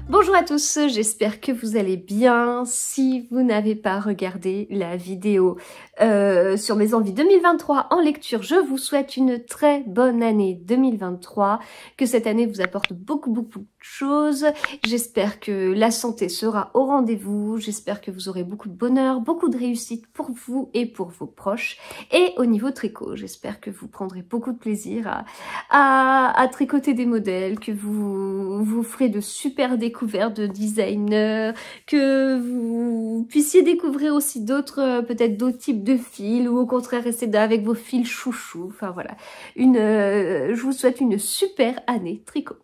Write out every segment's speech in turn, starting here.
Bonjour à tous, j'espère que vous allez bien. Si vous n'avez pas regardé la vidéo sur mes envies 2023 en lecture, je vous souhaite une très bonne année 2023, que cette année vous apporte beaucoup de choses. J'espère que la santé sera au rendez-vous, j'espère que vous aurez beaucoup de bonheur, beaucoup de réussite pour vous et pour vos proches. Et au niveau tricot, j'espère que vous prendrez beaucoup de plaisir à tricoter des modèles, que vous ferez de super découvertes de designers, que vous puissiez découvrir aussi d'autres, peut-être d'autres types de fils, ou au contraire rester avec vos fils chouchous. Enfin voilà, je vous souhaite une super année tricot.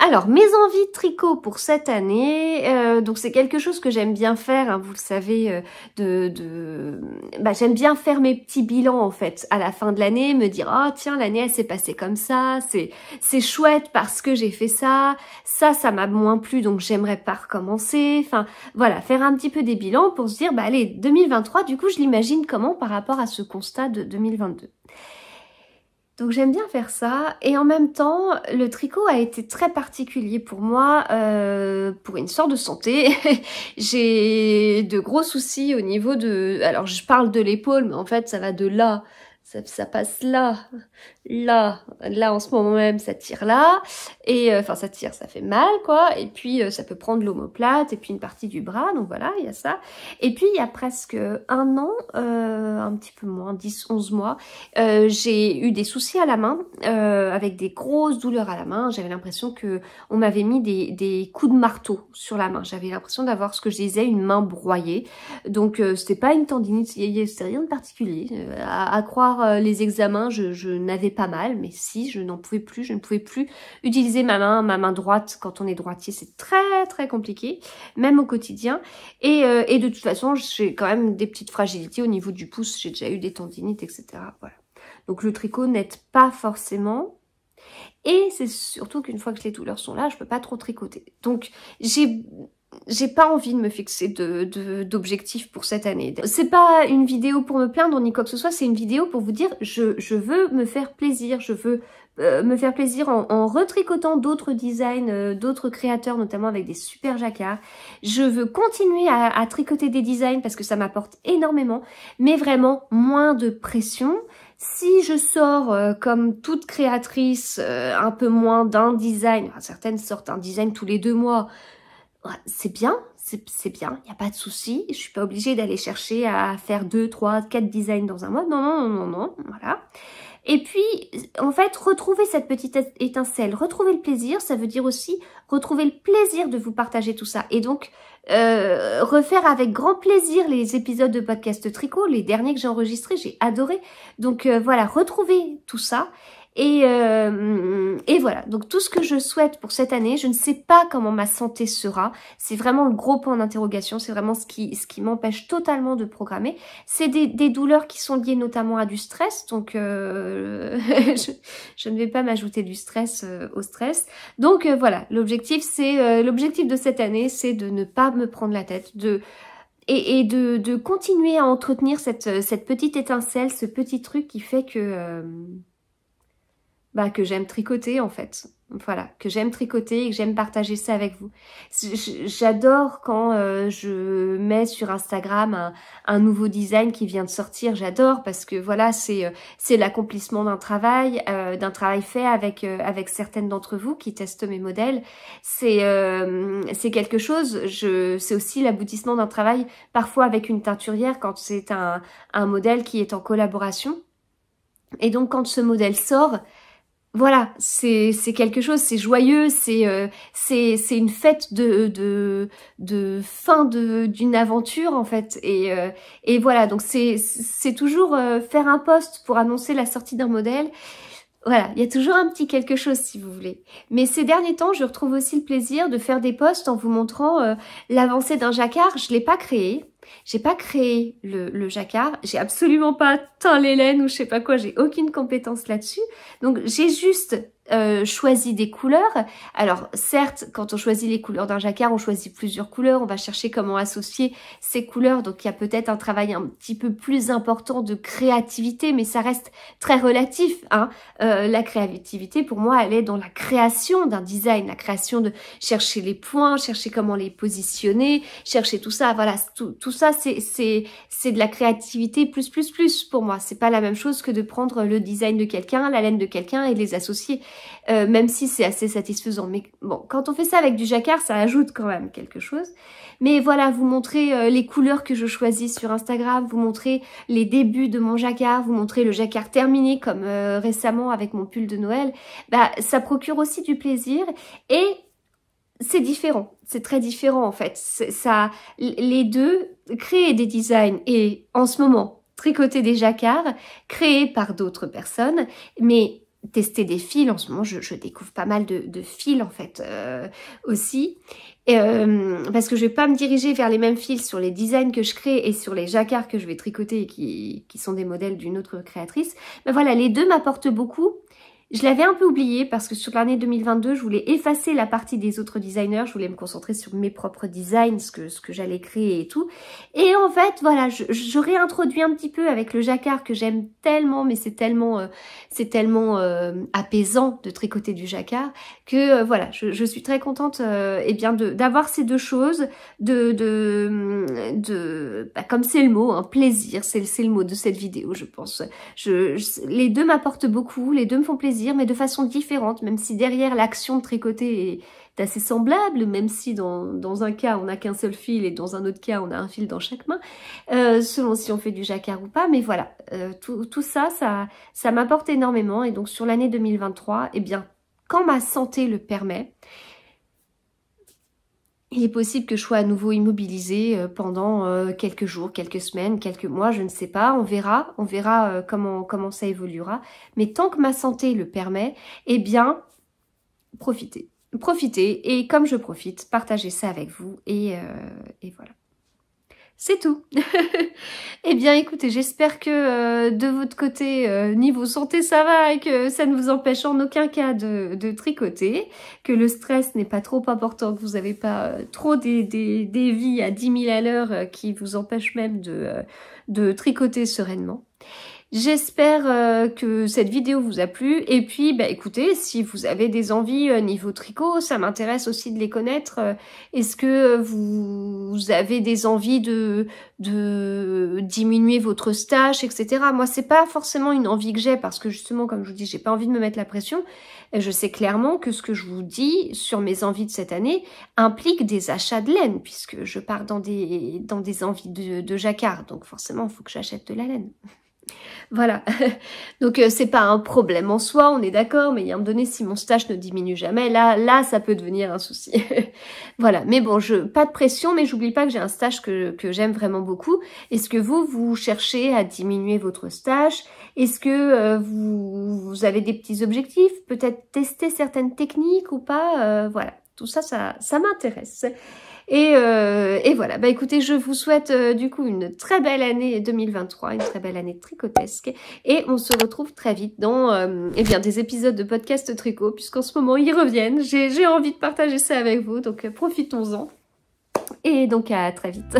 Alors, mes envies de tricot pour cette année, donc c'est quelque chose que j'aime bien faire, hein, vous le savez, j'aime bien faire mes petits bilans en fait à la fin de l'année, me dire oh tiens l'année elle s'est passée comme ça, c'est chouette parce que j'ai fait ça m'a moins plu donc j'aimerais pas recommencer, enfin voilà, faire un petit peu des bilans pour se dire bah allez 2023 du coup je l'imagine comment par rapport à ce constat de 2022. Donc j'aime bien faire ça et en même temps le tricot a été très particulier pour moi pour une sorte de santé. J'ai de gros soucis au niveau de... Alors je parle de l'épaule mais en fait ça va de là, ça passe là en ce moment même ça tire là et enfin ça tire, ça fait mal quoi et puis ça peut prendre l'omoplate et puis une partie du bras donc voilà il y a ça et puis il y a presque un an, un petit peu moins, 10-11 mois, j'ai eu des soucis à la main avec des grosses douleurs à la main. J'avais l'impression que on m'avait mis des coups de marteau sur la main, j'avais l'impression d'avoir ce que je disais une main broyée donc c'était pas une tendinite, c'était rien de particulier à croire les examens, je n'avais pas mal, mais si, je n'en pouvais plus, je ne pouvais plus utiliser ma main droite, quand on est droitier, c'est très compliqué, même au quotidien, et de toute façon, j'ai quand même des petites fragilités au niveau du pouce, j'ai déjà eu des tendinites, etc. Voilà. Donc le tricot n'aide pas forcément, et c'est surtout qu'une fois que les douleurs sont là, je peux pas trop tricoter. Donc j'ai pas envie de me fixer d'objectifs pour cette année. C'est pas une vidéo pour me plaindre ni quoi que ce soit, c'est une vidéo pour vous dire je veux me faire plaisir, je veux me faire plaisir en retricotant d'autres designs, d'autres créateurs, notamment avec des super jacquards. Je veux continuer à tricoter des designs parce que ça m'apporte énormément, mais vraiment moins de pression. Si je sors comme toute créatrice un peu moins d'un design, enfin, certaines sortent un design tous les 2 mois, c'est bien, c'est bien, il n'y a pas de souci. Je suis pas obligée d'aller chercher à faire 2, 3, 4 designs dans un mois. Non, voilà. Et puis, en fait, retrouver cette petite étincelle, retrouver le plaisir, ça veut dire aussi retrouver le plaisir de vous partager tout ça. Et donc, refaire avec grand plaisir les épisodes de podcast tricot, les derniers que j'ai enregistrés, j'ai adoré. Donc voilà, retrouver tout ça. Et voilà, donc tout ce que je souhaite pour cette année, je ne sais pas comment ma santé sera, c'est vraiment le gros point d'interrogation, c'est vraiment ce qui m'empêche totalement de programmer. C'est des douleurs qui sont liées notamment à du stress, donc je ne vais pas m'ajouter du stress au stress. Donc voilà, l'objectif de cette année, c'est de ne pas me prendre la tête, de continuer à entretenir cette petite étincelle, ce petit truc qui fait que j'aime tricoter en fait. Voilà, que j'aime tricoter et que j'aime partager ça avec vous. J'adore quand je mets sur Instagram un nouveau design qui vient de sortir. J'adore parce que voilà, c'est l'accomplissement d'un travail fait avec certaines d'entre vous qui testent mes modèles. C'est quelque chose. C'est aussi l'aboutissement d'un travail parfois avec une teinturière quand c'est un modèle qui est en collaboration. Et donc quand ce modèle sort, voilà, c'est quelque chose, c'est joyeux, c'est une fête de fin d'une aventure en fait et voilà, donc c'est toujours faire un post pour annoncer la sortie d'un modèle. Voilà, il y a toujours un petit quelque chose si vous voulez. Mais ces derniers temps, je retrouve aussi le plaisir de faire des posts en vous montrant l'avancée d'un jacquard. Je l'ai pas créé. J'ai pas créé le jacquard, j'ai absolument pas teint les laines ou je sais pas quoi, j'ai aucune compétence là-dessus. Donc j'ai juste choisi des couleurs. Alors certes, quand on choisit les couleurs d'un jacquard, on choisit plusieurs couleurs, on va chercher comment associer ces couleurs. Donc il y a peut-être un travail un petit peu plus important de créativité, mais ça reste très relatif, hein. La créativité, pour moi, elle est dans la création d'un design, la création de chercher les points, chercher comment les positionner, chercher tout ça. Voilà, tout ça, c'est de la créativité plus pour moi. C'est pas la même chose que de prendre le design de quelqu'un, la laine de quelqu'un et de les associer. Même si c'est assez satisfaisant. Mais bon, quand on fait ça avec du jacquard, ça ajoute quand même quelque chose. Mais voilà, vous montrez les couleurs que je choisis sur Instagram, vous montrez les débuts de mon jacquard, vous montrez le jacquard terminé comme récemment avec mon pull de Noël. Bah, ça procure aussi du plaisir et c'est différent. C'est très différent en fait. Ça, les deux, créer des designs et en ce moment, tricoter des jacquards créés par d'autres personnes, mais tester des fils. En ce moment, je découvre pas mal de fils en fait aussi. Parce que je vais pas me diriger vers les mêmes fils sur les designs que je crée et sur les jacquards que je vais tricoter et qui sont des modèles d'une autre créatrice. Mais voilà, les deux m'apportent beaucoup. Je l'avais un peu oublié parce que sur l'année 2022, je voulais effacer la partie des autres designers. Je voulais me concentrer sur mes propres designs, ce que j'allais créer et tout. Et en fait, voilà, je réintroduis un petit peu avec le jacquard que j'aime tellement, mais c'est tellement apaisant de tricoter du jacquard que voilà, je suis très contente eh bien d'avoir ces deux choses, comme c'est le mot, hein, plaisir, c'est le mot de cette vidéo, je pense. Les deux m'apportent beaucoup, les deux me font plaisir, mais de façon différente, même si derrière l'action de tricoter est assez semblable, même si dans un cas on n'a qu'un seul fil et dans un autre cas on a un fil dans chaque main, selon si on fait du jacquard ou pas, mais voilà, tout ça m'apporte énormément. Et donc sur l'année 2023, eh bien, quand ma santé le permet, il est possible que je sois à nouveau immobilisée pendant quelques jours, quelques semaines, quelques mois, je ne sais pas, on verra comment ça évoluera. Mais tant que ma santé le permet, eh bien, profitez, et comme je profite, partagez ça avec vous et voilà. C'est tout. Eh bien, écoutez, j'espère que de votre côté, niveau santé, ça va et que ça ne vous empêche en aucun cas de tricoter, que le stress n'est pas trop important, que vous n'avez pas trop des vies à 10 000 à l'heure qui vous empêchent même de tricoter sereinement. J'espère que cette vidéo vous a plu et puis bah écoutez, si vous avez des envies niveau tricot, ça m'intéresse aussi de les connaître. Est-ce que vous avez des envies de diminuer votre stash, etc. Moi c'est pas forcément une envie que j'ai parce que justement comme je vous dis, j'ai pas envie de me mettre la pression. Je sais clairement que ce que je vous dis sur mes envies de cette année implique des achats de laine puisque je pars dans des envies de jacquard, donc forcément il faut que j'achète de la laine. Voilà, donc c'est pas un problème en soi, on est d'accord, mais il y a un moment donné, si mon stash ne diminue jamais, là ça peut devenir un souci. Voilà, mais bon, pas de pression, mais j'oublie pas que j'ai un stash que j'aime vraiment beaucoup. Est-ce que vous cherchez à diminuer votre stash? Est-ce que vous avez des petits objectifs? Peut-être tester certaines techniques ou pas? Voilà, tout ça m'intéresse. Et voilà, bah écoutez, je vous souhaite du coup une très belle année 2023, une très belle année tricotesque. Et on se retrouve très vite dans eh bien, des épisodes de podcast tricot, puisqu'en ce moment ils reviennent. J'ai envie de partager ça avec vous, donc profitons-en. Et donc à très vite.